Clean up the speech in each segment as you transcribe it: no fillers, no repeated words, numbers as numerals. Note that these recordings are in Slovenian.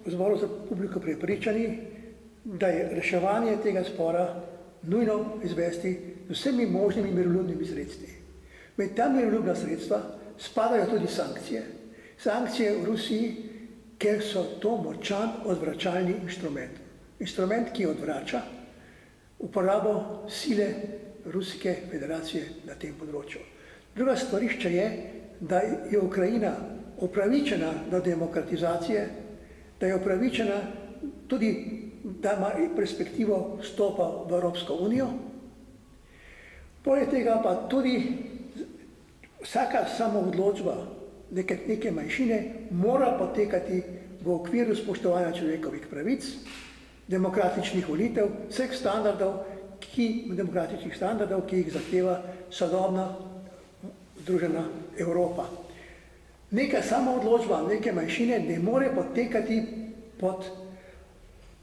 Zboru za publiko prepričani, da je reševanje tega spora nujno izvesti z vsemi možnimi miroljubnimi sredstvi. Med ta miroljubna sredstva spadajo tudi sankcije. Sankcije v Rusiji, ker so to močan odvračalni inštrument. Inštrument, ki odvrača uporabo sile Ruske federacije na tem področju. Druga stališče je, da je Ukrajina upravičena do demokratizacije, da je upravičena tudi, da ima perspektivo vstopa v Evropsko unijo. Poleg tega pa tudi vsaka samoodločba neke manjšine mora potekati v okviru spoštovanja človekovih pravic, demokratičnih volitev, vseh demokratičnih standardov, ki jih zahteva sodobna združena Evropa. Neka samoodločba neke manjšine ne more potekati pod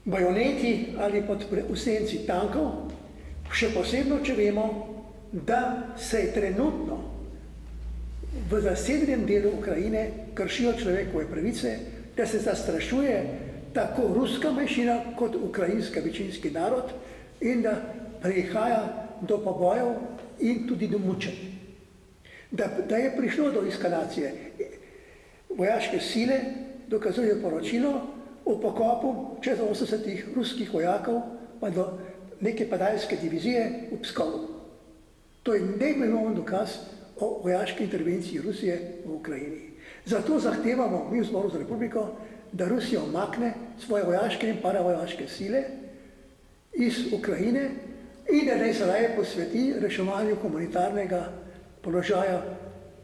bajoneti ali pod v senci tankov, še posebno, če vemo, da se trenutno v zasedenem delu Ukrajine kršijo človekove pravice, da se zastrašuje tako ruska manjšina kot ukrajinski večinski narod in da prihaja do pobojev in tudi do mučenj. Da je prišlo do eskalacije vojaške sile, dokazuje poročilo o pokopu čez 80 ruskih vojakov pa do neke padalske divizije v Pskovu. To je nemeloven dokaz o vojaški intervenciji Rusije v Ukrajini. Zato zahtevamo mi v Zboru za republiko, da Rusija umakne svoje vojaške in paravojaške sile iz Ukrajine in da naj se raje posveti reševanju humanitarnega položaja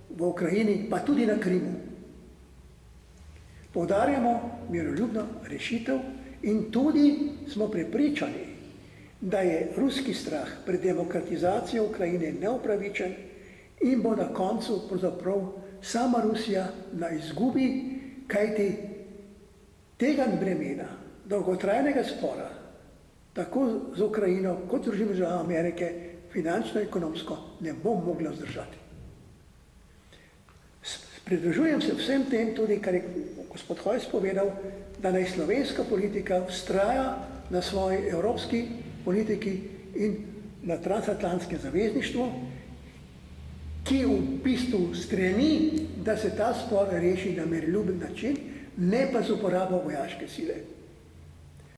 v Ukrajini, pa tudi na Krimu. Poudarjamo miroljubno rešitev in tudi smo prepričani, da je ruski strah pred demokratizacijo Ukrajine neupravičen in bo na koncu pravzaprav sama Rusija na izgubi, kajti tega bremena dolgotrajnega spora, tako z Ukrajino kot z Združenimi državami Amerike, finančno in ekonomsko ne bo mogla vzdržati. Pridružujem se vsem tem tudi, kar je gospod Hojs povedal, da naj slovenska politika vztraja na svoji evropski politiki in na transatlantskem zavezništvu, ki v bistvu stremi, da se ta spor reši na miroljuben način, ne pa z uporabo vojaške sile.